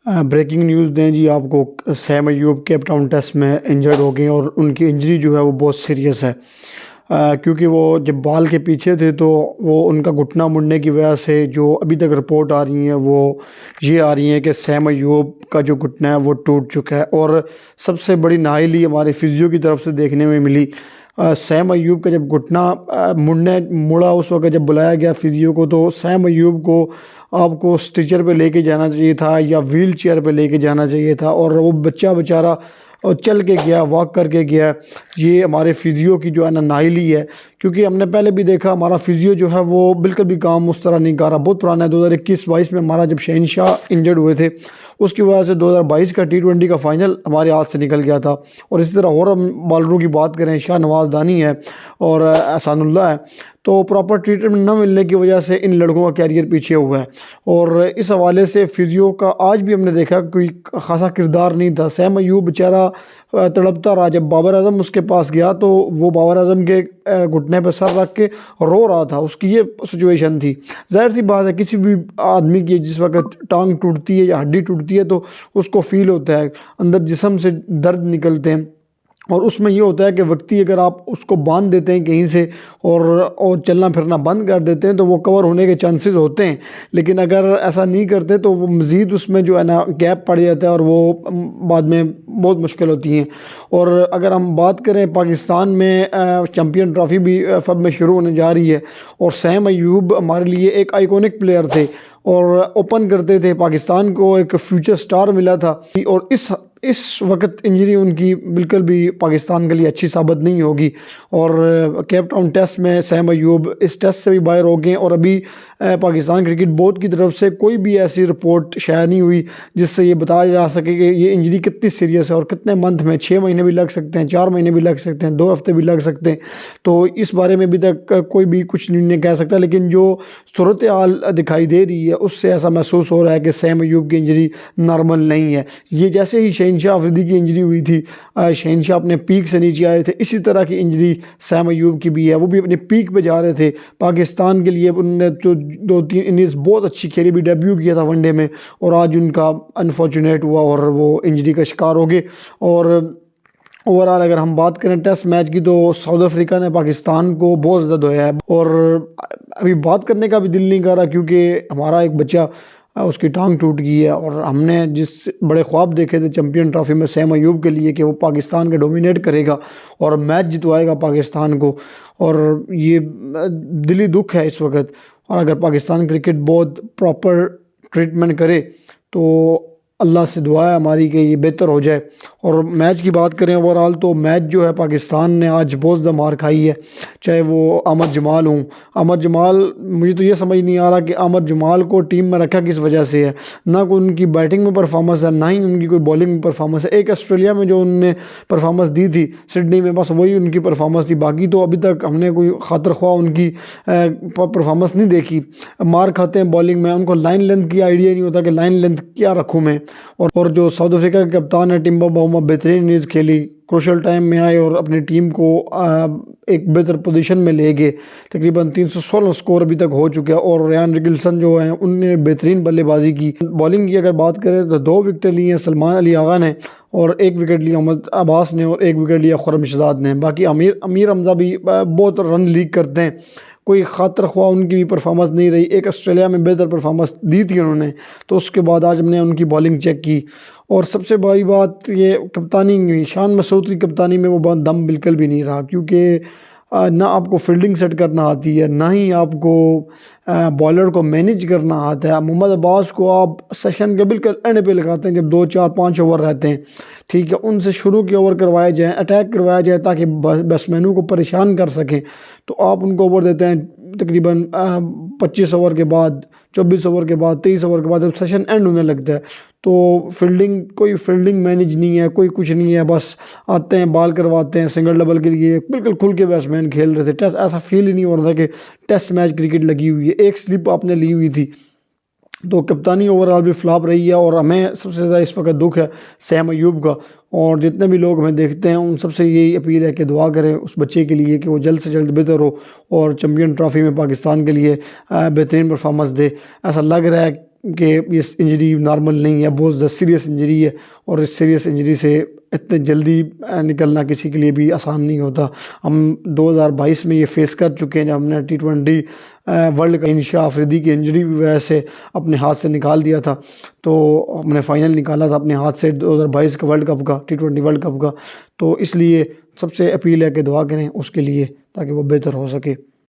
Breaking news दें जी आपको। Saim Ayub Cape Town test में इंजर्ड हो गए और उनकी इंजरी जो है वो बहुत सीरियस है। क्योंकि वो जब बॉल के पीछे थे तो वो उनका घुटना मुड़ने की वजह से जो अभी तक रिपोर्ट आ रही हैं वो ये आ रही हैं कि सैम अयूब का जो घुटना है वो टूट चुका है। और सबसे बड़ी नाअहली हमारे फिजियो की तरफ से देखने में मिली। सैम अयूब का जब घुटना मुड़ा उस वक्त जब बुलाया गया फिजियो को, तो सैम अयूब को आपको स्ट्रेचर पे लेके जाना चाहिए था या व्हील चेयर पे लेके जाना चाहिए था। और वो बच्चा बेचारा और चल के गया, वॉक करके गया। ये हमारे फिजियो की जो है ना नाअहली है। क्योंकि हमने पहले भी देखा हमारा फिजियो जो है वो बिल्कुल भी काम उस तरह नहीं कर रहा। बहुत पुराना है, 2021-22 में हमारा जब शहनशाह इंजर्ड हुए थे उसकी वजह से 2022 का T20 का फाइनल हमारे हाथ से निकल गया था। और इसी तरह और हम बॉलरों की बात करें, शाहनवाज दानी है और एहसानुल्लाह है, तो प्रॉपर ट्रीटमेंट न मिलने की वजह से इन लड़कों का कैरियर पीछे हुआ है। और इस हवाले से फिजियो का आज भी हमने देखा कोई ख़ासा किरदार नहीं था। सैम अयूब बेचारा तड़पता रहा। जब बाबर आजम उसके पास गया तो वो बाबर आजम के घुटने पर सर रख के रो रहा था। उसकी ये सिचुएशन थी। ज़ाहिर सी बात है किसी भी आदमी की जिस वक्त टांग टूटती है या हड्डी टूटती है तो उसको फ़ील होता है, अंदर जिस्म से दर्द निकलते हैं। और उसमें ये होता है कि व्यक्ति अगर आप उसको बांध देते हैं कहीं से और चलना फिरना बंद कर देते हैं तो वो कवर होने के चांसेस होते हैं। लेकिन अगर ऐसा नहीं करते तो वो मज़ीद उसमें जो है ना गैप पड़ जाता है और वो बाद में बहुत मुश्किल होती हैं। और अगर हम बात करें पाकिस्तान में चैम्पियन ट्रॉफ़ी भी फब में शुरू होने जा रही है और सैम अयूब हमारे लिए एक आइकॉनिक प्लेयर थे और ओपन करते थे, पाकिस्तान को एक फ्यूचर स्टार मिला था। और इस वक्त इंजरी उनकी बिल्कुल भी पाकिस्तान के लिए अच्छी साबित नहीं होगी। और केप टाउन टेस्ट में सैम अयूब इस टेस्ट से भी बाहर हो गए और अभी पाकिस्तान क्रिकेट बोर्ड की तरफ से कोई भी ऐसी रिपोर्ट शाया नहीं हुई जिससे ये बताया जा सके कि ये इंजरी कितनी सीरियस है और कितने मंथ में, 6 महीने भी लग सकते हैं, 4 महीने भी लग सकते हैं, 2 हफ्ते भी लग सकते हैं। तो इस बारे में अभी तक कोई भी कुछ नहीं कह सकता। लेकिन जो सूरत हाल दिखाई दे रही है उससे ऐसा महसूस हो रहा है कि सैम अयूब की इंजरी नॉर्मल नहीं है। ये जैसे ही शहनशाह अफरीदी की इंजरी हुई थी, शहनशाह अपने पीक से नीचे आए थे, इसी तरह की इंजरी सैम अयूब की भी है। वो भी अपने पीक पे जा रहे थे पाकिस्तान के लिए। उन्होंने तो 2-3 इनिंग्स बहुत अच्छी खेली, भी डेब्यू किया था वनडे में और आज उनका अनफॉर्चुनेट हुआ और वो इंजरी का शिकार हो गए। और ओवरऑल अगर हम बात करें टेस्ट मैच की तो साउथ अफ्रीका ने पाकिस्तान को बहुत ज़्यादा धोया है। और अभी बात करने का भी दिल नहीं कर रहा क्योंकि हमारा एक बच्चा उसकी टांग टूट गई है और हमने जिस बड़े ख्वाब देखे थे चैम्पियन ट्रॉफ़ी में सैम अयूब के लिए कि वो पाकिस्तान के डोमिनेट करेगा और मैच जितवाएगा पाकिस्तान को, और ये दिली दुख है इस वक्त। और अगर Pakistan cricket board proper treatment करे तो अल्लाह से दुआ है हमारी कि ये बेहतर हो जाए। और मैच की बात करें ओवरऑल तो मैच जो है पाकिस्तान ने आज बहुत ज़्यादा मार खाई है। चाहे वो अहमद जमाल हों, अहमद जमाल, मुझे तो ये समझ नहीं आ रहा कि अहमद जमाल को टीम में रखा किस वजह से है। ना कोई उनकी बैटिंग में परफॉर्मेंस है, ना ही उनकी कोई बॉलिंग में परफॉर्मेंस है। एक ऑस्ट्रेलिया में जो उनने परफॉर्मेंस दी थी सिडनी में, बस वही उनकी परफॉर्मेंस थी। बाकी तो अभी तक हमने कोई खातिर ख्वाह उनकी परफॉर्मेंस नहीं देखी। मार खाते हैं बॉलिंग में, उनको लाइन लेंथ की आइडिया नहीं होता कि लाइन लेंथ क्या रखूँ मैं। और जो साउथ अफ्रीका के कप्तान है टिम्बा बाउमा, बेहतरीन इनिंग्स खेली, क्रूशल टाइम में आए और अपनी टीम को एक बेहतर पोजीशन में ले गए। तकरीबन 316 स्कोर अभी तक हो चुके हैं। और रियान रिगिल्सन जो हैं उनने बेहतरीन बल्लेबाजी की। बॉलिंग की अगर बात करें तो 2 विकेट ली हैं सलमान अली आगा ने और 1 विकेट लिया मोहम्मद अब्बास ने और 1 विकेट लिया खुर्रमशहजाद ने। बाकी अमीर हमजा भी बहुत रन लीक करते हैं, कोई खातिर ख्वाह उनकी भी परफॉर्मेंस नहीं रही। एक ऑस्ट्रेलिया में बेहतर परफॉर्मेंस दी थी उन्होंने, तो उसके बाद आज हमने उनकी बॉलिंग चेक की। और सबसे बड़ी बात ये कप्तानी, शान मसूद की कप्तानी में वो दम बिल्कुल भी नहीं रहा। क्योंकि ना आपको फील्डिंग सेट करना आती है, ना ही आपको बॉलर को मैनेज करना आता है। मोहम्मद अब्बास को आप सेशन के बिल्कुल एंड पे लगाते हैं जब 2 4 5 ओवर रहते हैं, ठीक है, उनसे शुरू के ओवर करवाए जाएँ, अटैक करवाया जाए ताकि बैट्समैनों को परेशान कर सकें। तो आप उनको ओवर देते हैं तकरीबन 25 ओवर के बाद, 24 ओवर के बाद, 23 ओवर के बाद जब सेशन एंड होने लगता है तो कोई फील्डिंग मैनेज नहीं है, कोई कुछ नहीं है। बस आते हैं, बॉल करवाते हैं, सिंगल डबल के लिए बिल्कुल खुल के बैट्समैन खेल रहे थे। टेस्ट ऐसा फील ही नहीं हो रहा था कि टेस्ट मैच क्रिकेट लगी हुई है। एक स्लिप आपने ली हुई थी। तो कप्तानी ओवरऑल भी फ्लॉप रही है। और हमें सबसे ज़्यादा इस वक्त दुख है सैम अयूब का। और जितने भी लोग हमें देखते हैं उन सबसे यही अपील है कि दुआ करें उस बच्चे के लिए कि वो जल्द से जल्द बेहतर हो और चैम्पियन ट्रॉफ़ी में पाकिस्तान के लिए बेहतरीन परफॉर्मेंस दे। ऐसा लग रहा है कि इस इंजरी नॉर्मल नहीं है, बहुत ज़्यादा सीरियस इंजरी है और इस सीरियस इंजरी से इतने जल्दी निकलना किसी के लिए भी आसान नहीं होता। हम 2022 में ये फेस कर चुके हैं जब हमने T20 वर्ल्ड का इनशा अफरीदी की इंजरी की वजह से अपने हाथ से निकाल दिया था। तो हमने फ़ाइनल निकाला था अपने हाथ से 2022 का वर्ल्ड कप का, T20 वर्ल्ड कप का। तो इसलिए सबसे अपील है कि दुआ करें उसके लिए ताकि वो बेहतर हो सके।